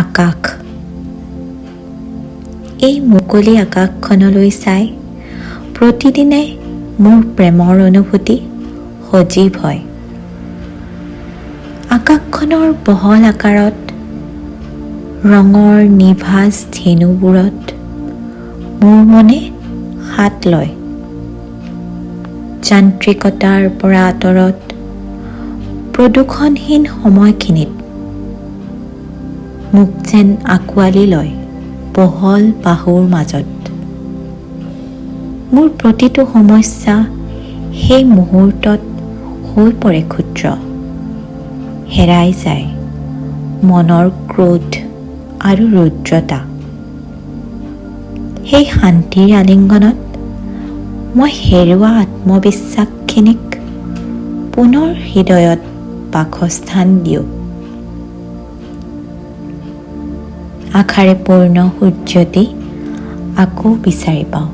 আকাশ। এই মুকলি আকাশখনলৈ চাই প্ৰতিদিনে মোৰ প্ৰেমৰ অনুভূতি সজীৱ হয়। আকাশখনৰ বহল আকাৰত, ৰঙৰ নিভাঁজ ধেনুবোৰত মোৰ মনে হাত লয়। যান্ত্ৰিকতাৰ পৰা আঁতৰত প্ৰদূষণহীন সময়খিনিত মোক যেন আঁকোৱালি লয় বহল বাহুৰ মাজত। মোৰ প্ৰতিটো সমস্যা সেই মুহূৰ্তত হৈ পৰে ক্ষুদ্ৰ, হেৰাই যায় মনৰ ক্ৰোধ আৰু ৰুদ্ৰতা। সেই শান্তিৰ আলিংগনত মই হেৰুৱা আত্মবিশ্বাসখিনিক পুনৰ হৃদয়ত বাসস্থান দিওঁ। আশাৰে পূৰ্ণ সূৰ্যটি আকৌ বিচাৰি পাওঁ।